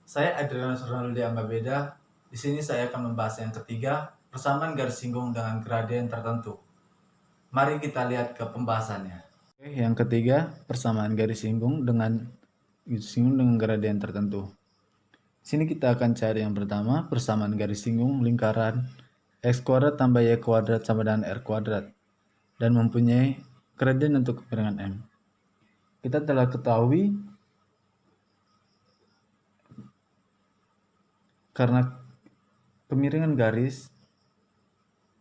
Saya Adrianus Ronaldi Ambabeda. Di sini saya akan membahas yang ketiga, persamaan garis singgung dengan gradien tertentu. Mari kita lihat ke pembahasannya. Yang ketiga, persamaan garis singgung dengan gradien tertentu. Di sini kita akan cari yang pertama, persamaan garis singgung lingkaran x kuadrat tambah y kuadrat sama dengan r kuadrat dan mempunyai gradien untuk kemiringan m. Kita telah ketahui karena kemiringan garis,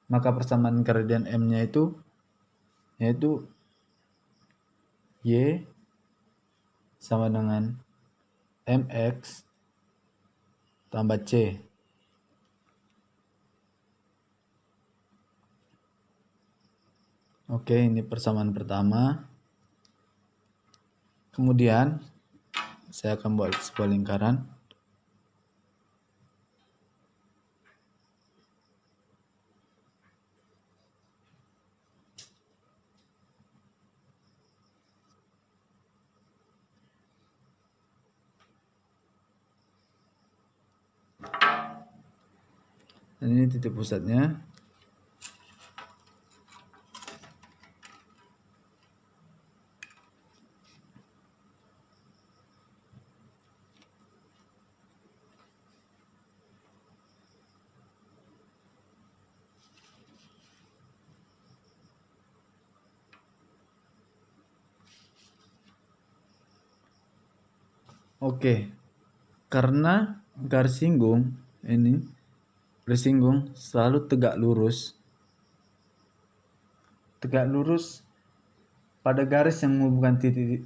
maka persamaan gradien m-nya itu yaitu y sama dengan mx tambah c. Oke, ini persamaan pertama. Kemudian saya akan buat sebuah lingkaran. Dan ini titik pusatnya. Oke, karena garis singgung selalu tegak lurus pada garis yang menghubungkan titik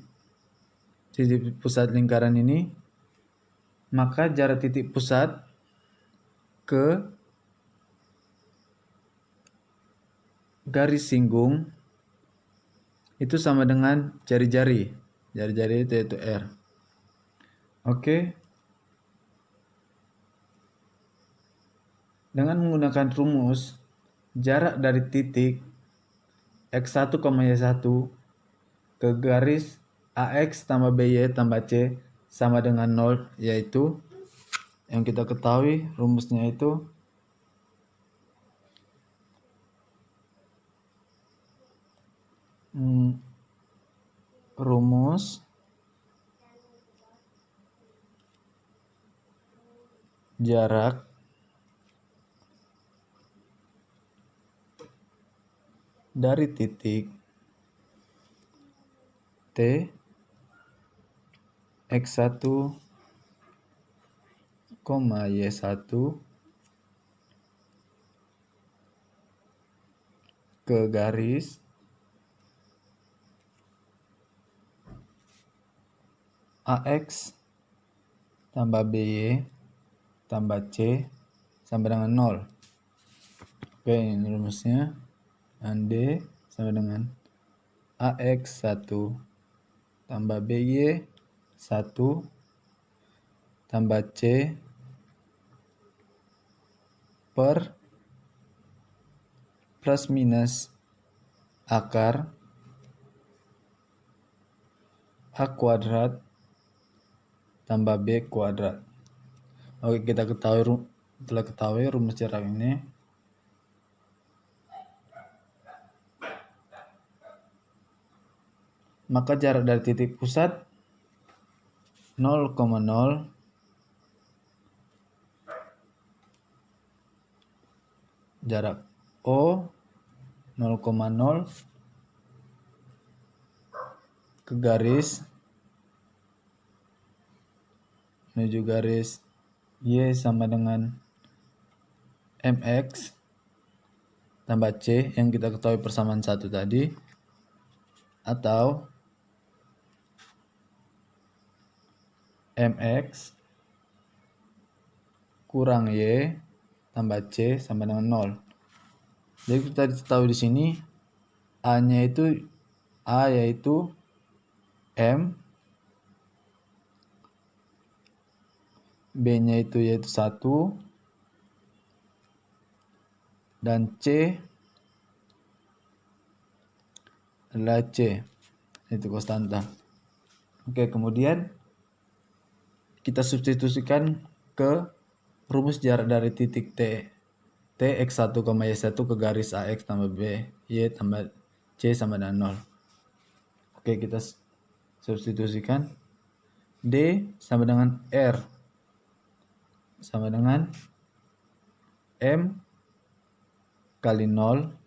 pusat lingkaran ini, maka jarak titik pusat ke garis singgung itu sama dengan jari-jari itu yaitu R. Oke. Dengan menggunakan rumus jarak dari titik x1, y1 ke garis ax tambah by tambah c sama dengan 0, yaitu yang kita ketahui rumusnya itu rumus jarak dari titik T x1, y1 ke garis ax tambah by tambah c sama dengan 0. Oke, ini rumusnya. D sama dengan ax1 tambah by 1 tambah c per plus minus akar a kuadrat tambah b kuadrat. Oke, kita telah ketahui rumus jarak ini. Maka jarak dari titik pusat 0,0 jarak O 0,0 ke garis menuju garis Y sama dengan mx tambah c yang kita ketahui persamaan 1 tadi, atau mx kurang y tambah c sama dengan 0. Jadi kita tahu di sini a-nya itu yaitu m, b-nya itu yaitu 1 dan c adalah c, itu konstanta. Oke, kemudian kita substitusikan ke rumus jarak dari titik T X1, Y1 ke garis AX tambah B, Y tambah C sama dengan 0. Oke, kita substitusikan. D sama dengan R sama dengan M kali 0.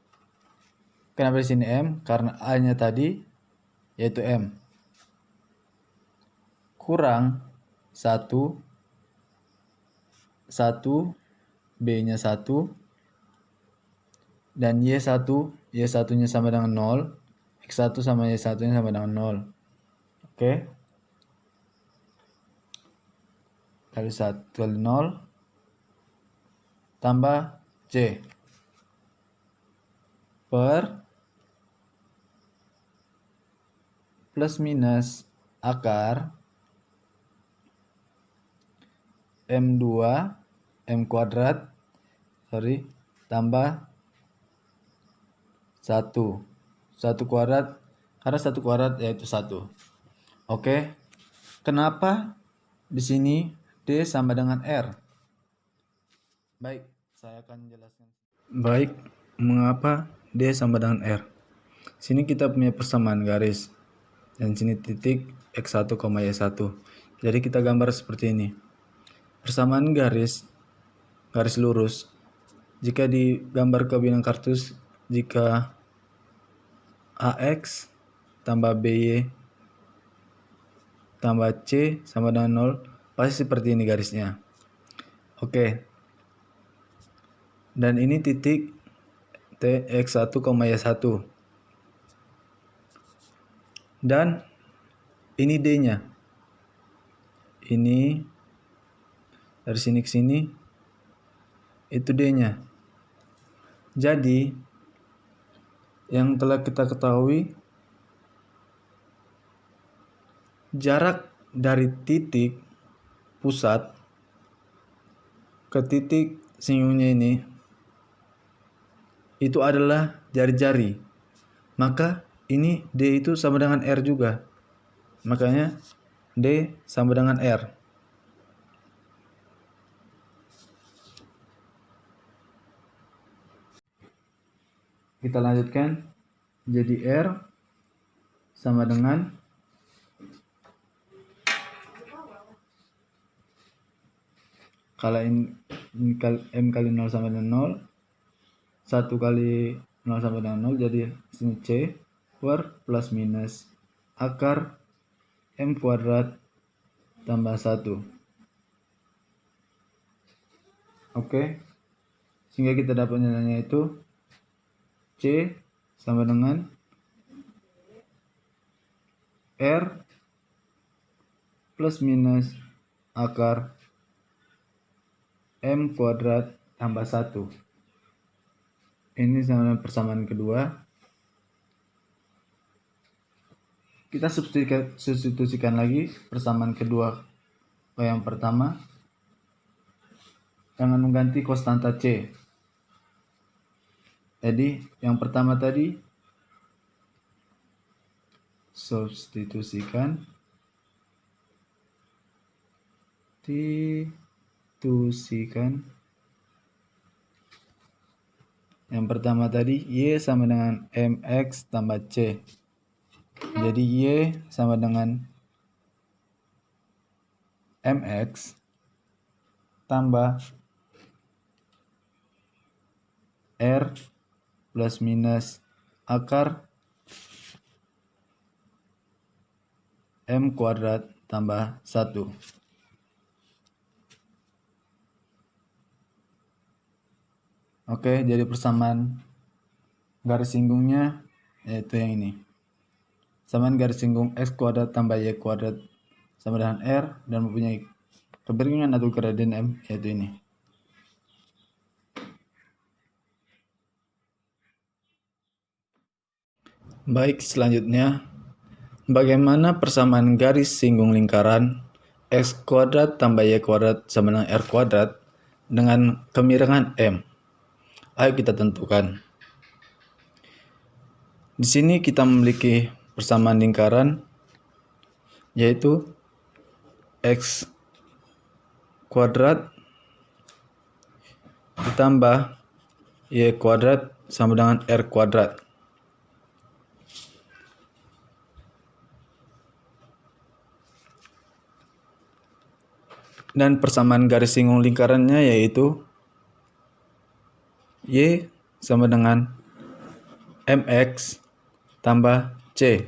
Kenapa di sini M? Karena A-nya tadi yaitu M. Kurang 1, B-nya 1, dan Y1-nya sama dengan 0, X1 sama Y1-nya sama dengan 0. Oke. Kali 1 kali 0 tambah C per plus minus akar M2 M kuadrat tambah 1 kuadrat, karena 1 kuadrat yaitu 1. Oke. Kenapa di sini D sama dengan R? Baik, saya akan jelaskan. Baik, mengapa D sama dengan R? Sini kita punya persamaan garis. Dan sini titik X1, Y1. Jadi kita gambar seperti ini. Persamaan garis lurus. Jika digambar ke bidang kartus, jika AX tambah BY tambah C sama dengan 0, pasti seperti ini garisnya. Oke. Dan ini titik T X1, Y1. Dan ini D-nya. Ini dari sini ke sini itu D-nya. Jadi yang telah kita ketahui, jarak dari titik pusat ke titik singgungnya ini itu adalah jari-jari. Maka ini D itu sama dengan R juga. Makanya D sama dengan R. Kita lanjutkan. Jadi R sama dengan kalau M kali 0 sama dengan 0, 1 kali 0 sama dengan 0, jadi sini C per plus minus akar M kuadrat tambah 1. Oke. Sehingga kita dapat nilainya itu C sama dengan R plus minus akar M kuadrat tambah 1. Ini sama dengan persamaan kedua. Kita substitusikan lagi persamaan kedua ke yang pertama. Jangan mengganti konstanta C. Jadi yang pertama tadi substitusikan yang pertama tadi Y sama dengan MX tambah C. Jadi Y sama dengan MX tambah R plus minus akar M kuadrat tambah 1. Oke, jadi persamaan garis singgungnya yaitu yang ini. Persamaan garis singgung X kuadrat tambah Y kuadrat sama dengan R dan mempunyai keberuntungan atau gradien M yaitu ini. Baik, selanjutnya bagaimana persamaan garis singgung lingkaran X kuadrat tambah Y kuadrat sama dengan R kuadrat dengan kemiringan M? Ayo kita tentukan. Di sini kita memiliki persamaan lingkaran yaitu X kuadrat ditambah Y kuadrat sama dengan R kuadrat. Dan persamaan garis singgung lingkarannya yaitu Y sama dengan MX tambah C,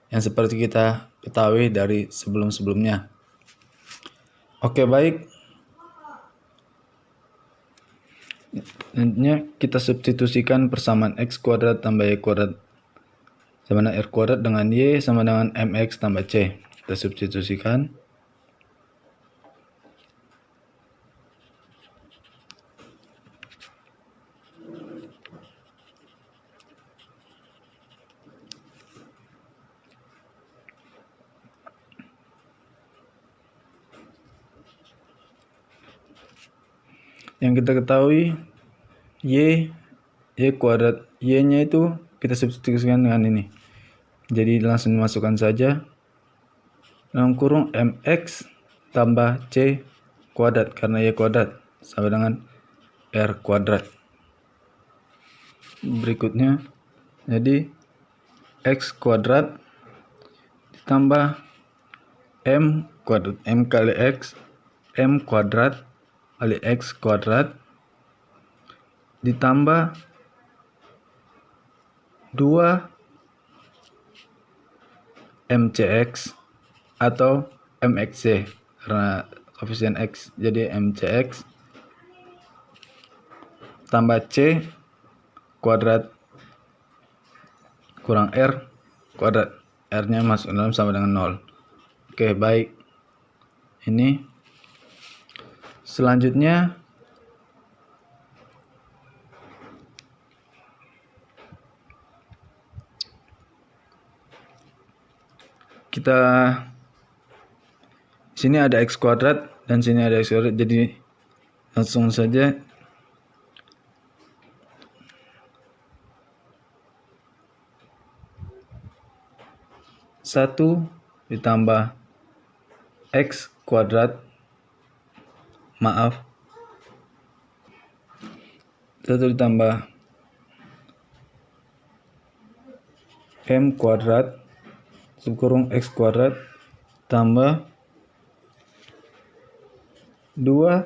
yang seperti kita ketahui dari sebelum-sebelumnya. Oke, baik. Nantinya kita substitusikan persamaan X kuadrat tambah Y kuadrat sama dengan R kuadrat dengan Y sama dengan MX tambah C. Kita substitusikan. Yang kita ketahui Y kuadrat, Y-nya itu kita substitusikan dengan ini. Jadi langsung dimasukkan saja dalam kurung MX tambah C kuadrat karena Y kuadrat sama dengan R kuadrat. Berikutnya jadi X kuadrat ditambah M kuadrat, M kali X, M kuadrat kali X kuadrat ditambah 2 MCX atau MXC karena koefisien X jadi MCX tambah C kuadrat kurang R kuadrat, R-nya masuk dalam sama dengan 0. Oke, baik. Ini selanjutnya kita sini ada X kuadrat dan sini ada X kuadrat, jadi langsung saja satu ditambah X kuadrat, maaf, 1 ditambah M kuadrat subkurung X kuadrat tambah 2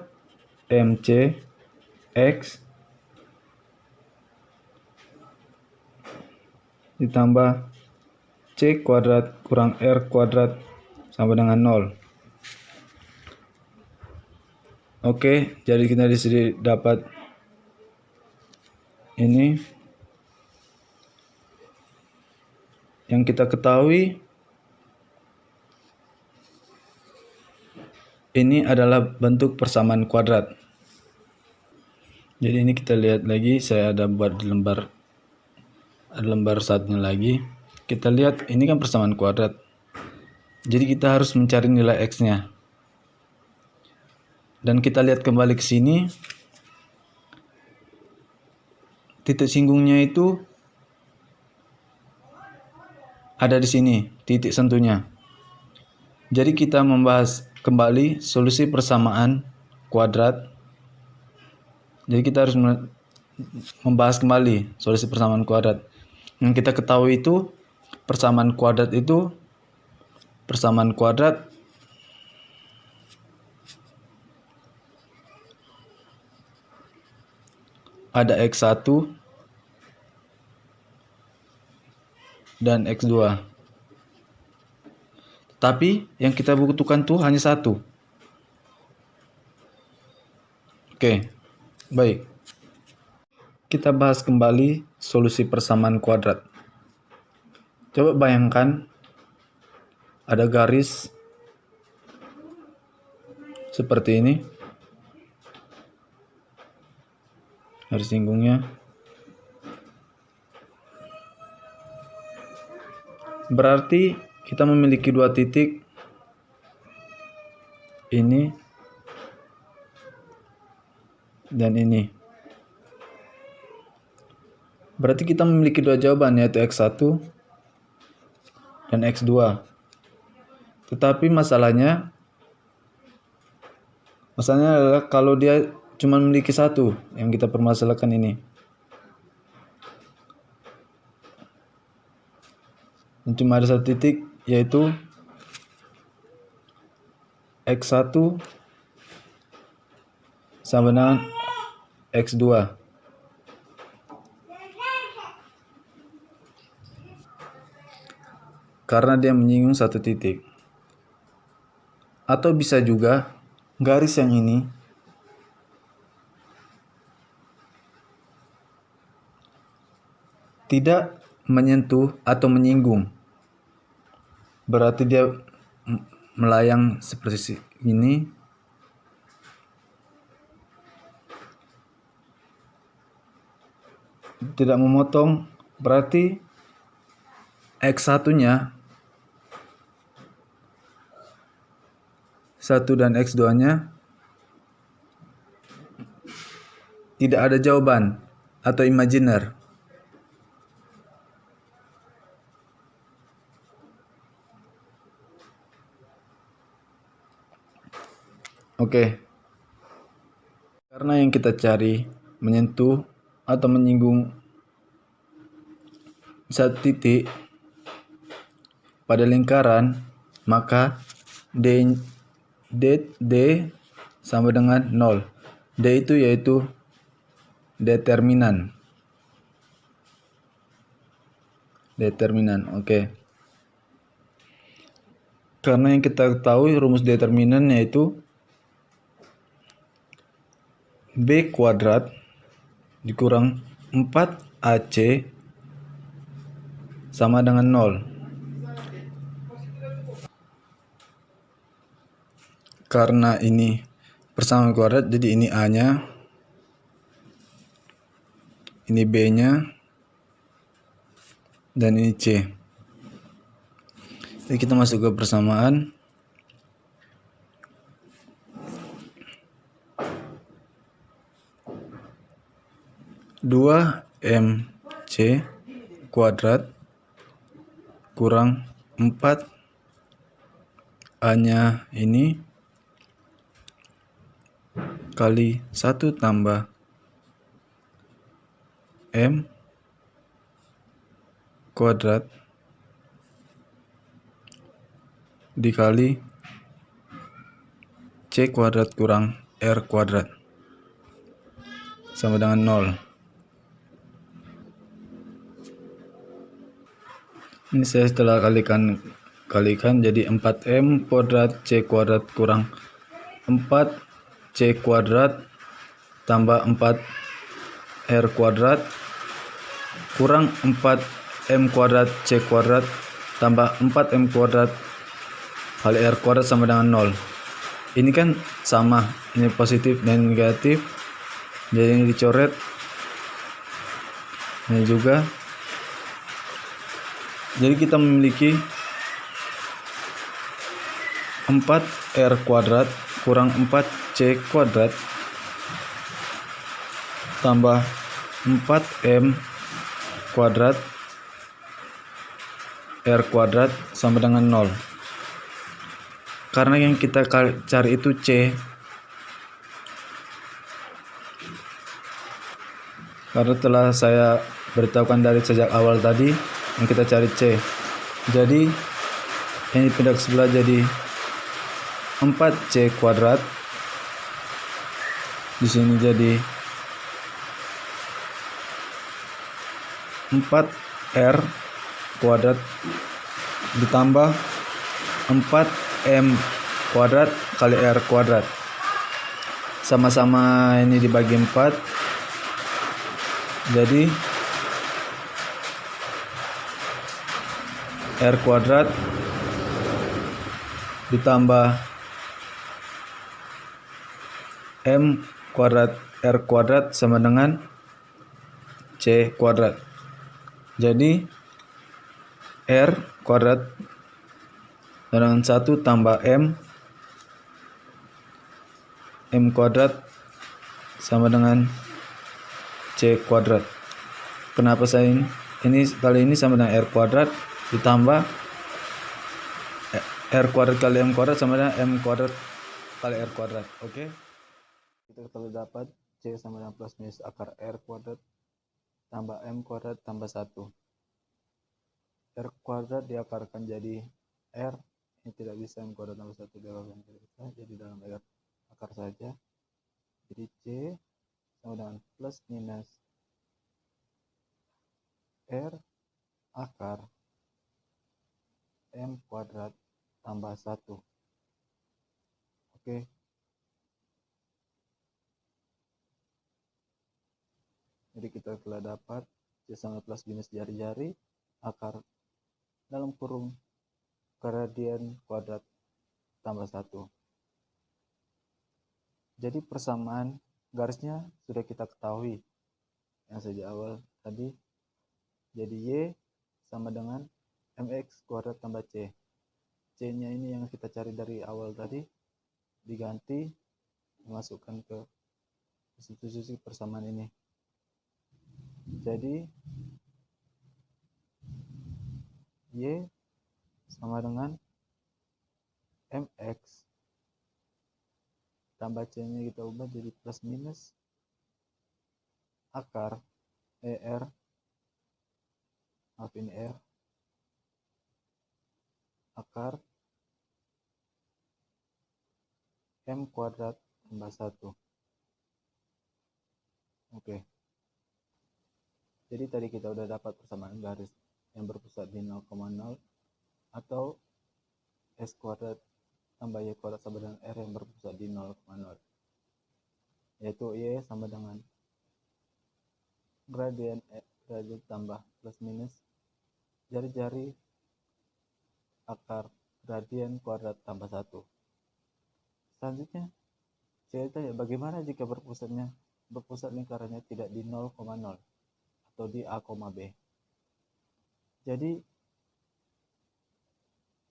MC X ditambah C kuadrat kurang R kuadrat sama dengan 0. Oke, jadi kita di sini dapat ini yang kita ketahui. Ini adalah bentuk persamaan kuadrat. Jadi ini kita lihat lagi, saya ada buat di lembar satunya lagi. Kita lihat ini kan persamaan kuadrat. Jadi kita harus mencari nilai X-nya. Dan kita lihat kembali ke sini. Titik singgungnya itu ada di sini, titik sentuhnya. Jadi kita membahas kembali solusi persamaan kuadrat. Jadi kita harus membahas kembali solusi persamaan kuadrat. Yang kita ketahui itu persamaan kuadrat ada X1 dan X2. Tapi yang kita butuhkan tuh hanya 1. Oke, baik. Kita bahas kembali solusi persamaan kuadrat. Coba bayangkan ada garis seperti ini. Garis singgungnya. Berarti kita memiliki 2 titik. Ini dan ini. Berarti kita memiliki 2 jawaban, yaitu X1 dan X2. Tetapi masalahnya Masalahnya adalah kalau dia cuma memiliki satu, yang kita permasalahkan ini. Dan cuma ada satu titik, yaitu X1 sama dengan X2. Karena dia menyinggung satu titik. Atau bisa juga garis yang ini tidak menyentuh atau menyinggung. Berarti dia melayang seperti ini. Tidak memotong, berarti X1-nya 1 dan X2-nya tidak ada jawaban atau imajiner. Oke. Karena yang kita cari menyentuh atau menyinggung satu titik pada lingkaran, maka D sama dengan 0. D itu yaitu determinan. Oke. Karena yang kita ketahui rumus determinan yaitu B kuadrat dikurang 4AC sama dengan 0. Karena ini persamaan kuadrat, jadi ini A-nya, ini B-nya, dan ini C. Jadi kita masuk ke persamaan. Dua MC kuadrat kurang 4 A-nya ini kali 1 tambah M kuadrat dikali C kuadrat kurang R kuadrat sama dengan 0. Ini saya setelah kalikan jadi 4M kuadrat C kuadrat kurang 4 C kuadrat tambah 4 R kuadrat kurang 4 M kuadrat C kuadrat tambah 4 M kuadrat kali R kuadrat sama dengan 0. Ini kan sama, ini positif dan negatif, jadi ini dicoret, ini juga. Jadi kita memiliki 4R kuadrat kurang 4C kuadrat tambah 4M kuadrat R kuadrat sama dengan 0. Karena yang kita cari itu C. Karena telah saya beritahukan dari sejak awal tadi, yang kita cari C. Jadi ini pindah ke sebelah jadi 4C kuadrat. Di sini jadi 4R kuadrat ditambah 4M kuadrat kali R kuadrat. Sama-sama ini dibagi 4. Jadi R kuadrat ditambah M kuadrat R kuadrat sama dengan C kuadrat. Jadi R kuadrat dengan 1 tambah M kuadrat sama dengan C kuadrat. Kenapa saya ini kali ini sama dengan R kuadrat ditambah R kuadrat kali M kuadrat sama dengan M kuadrat kali R kuadrat. Oke. Kita telah dapat C sama dengan plus minus akar R kuadrat tambah M kuadrat tambah 1. R kuadrat diakarkan jadi R, ini tidak bisa, M kuadrat tambah 1 diakarkan tidak bisa, jadi dalam akar saja. Jadi C sama dengan plus minus R akar M kuadrat tambah 1. Oke. Jadi kita telah dapat C sama plus minus jari-jari akar dalam kurung gradien kuadrat tambah 1. Jadi persamaan garisnya sudah kita ketahui yang sejak awal tadi. Jadi Y sama dengan MX kuadrat tambah C. C-nya ini yang kita cari dari awal tadi, diganti, dimasukkan ke substitusi persamaan ini. Jadi Y sama dengan MX tambah C-nya kita ubah jadi plus minus akar ER, maaf ini R, akar M kuadrat tambah 1. Oke. Jadi tadi kita udah dapat persamaan garis yang berpusat di 0,0 atau S kuadrat tambah Y kuadrat sama dengan R yang berpusat di 0,0, yaitu Y sama dengan gradien tambah plus minus jari-jari akar gradien kuadrat tambah 1. Selanjutnya saya tanya bagaimana jika berpusat lingkarannya tidak di 0,0 atau di A, B. Jadi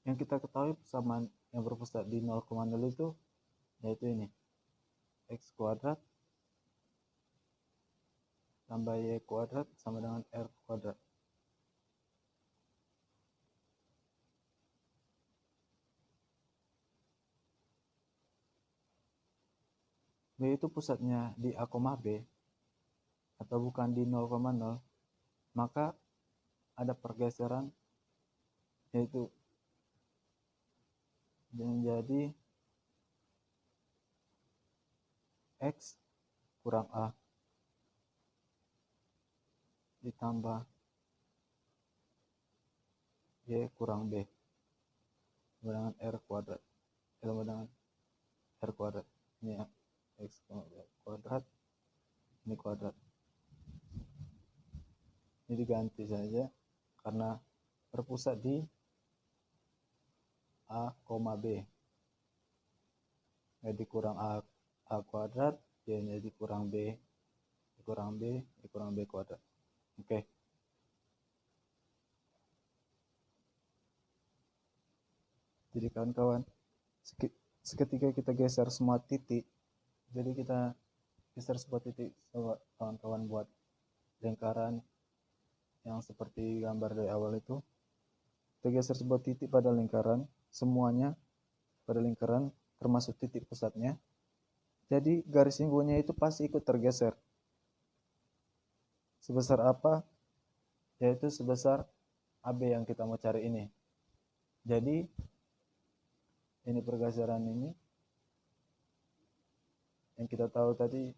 yang kita ketahui persamaan yang berpusat di 0,0 itu yaitu ini, X kuadrat tambah Y kuadrat sama dengan R kuadrat. B itu pusatnya di A, B atau bukan di 0,0, maka ada pergeseran yaitu menjadi X kurang A ditambah Y kurang B sama dengan R kuadrat, sama dengan R kuadrat. Ini X kuadrat, ini kuadrat. Ini diganti saja karena berpusat di A, B. Jadi kurang A kuadrat, Y jadi kurang B, kurang B, kurang B kuadrat. Oke. Jadi kawan-kawan, seketika kita geser semua titik, jadi kita geser sebuah titik, kawan-kawan buat lingkaran yang seperti gambar dari awal itu. Kita geser sebuah titik pada lingkaran, semuanya pada lingkaran termasuk titik pusatnya. Jadi garis singgungnya itu pasti ikut tergeser. Sebesar apa? Yaitu sebesar AB yang kita mau cari ini. Jadi ini pergeseran ini yang kita tahu tadi,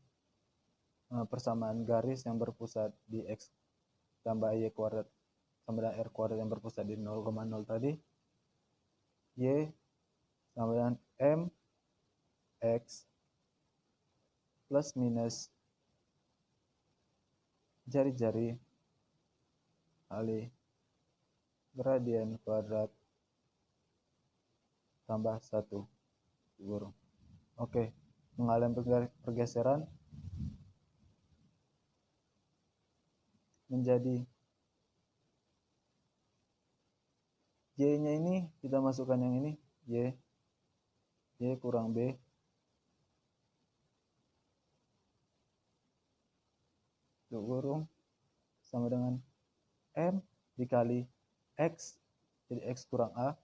persamaan garis yang berpusat di X tambah Y kuadrat sama dengan R kuadrat yang berpusat di 0,0 tadi, Y sama dengan M X plus minus jari-jari kali gradien kuadrat tambah 1 kurung. Oke, mengalami pergeseran menjadi Y-nya ini kita masukkan yang ini, Y kurang B kurung sama dengan M dikali X, jadi X kurang A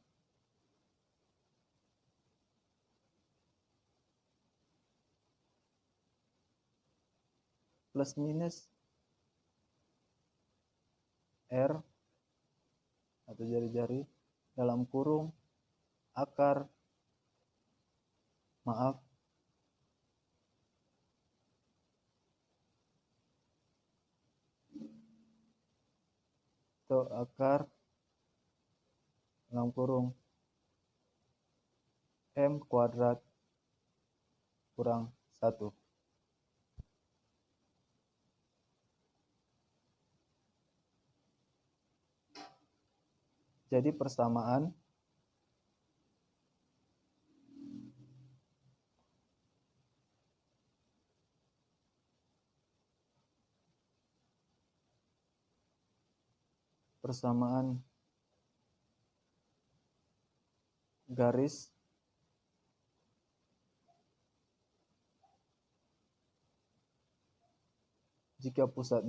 plus minus R atau jari-jari dalam kurung akar atau akar dalam kurung M kuadrat kurang 1. Jadi persamaan garis jika pusat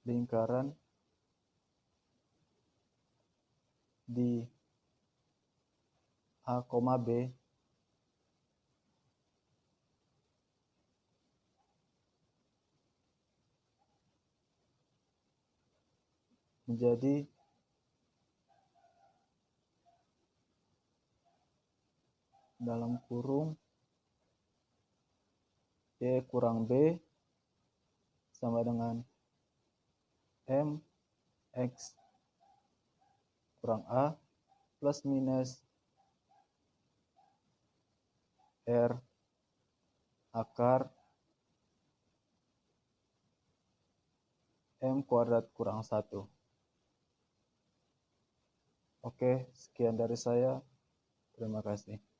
lingkaran di A, B menjadi dalam kurung Y kurang B sama dengan M X kurang A plus minus R akar M kuadrat kurang 1. Oke, sekian dari saya. Terima kasih.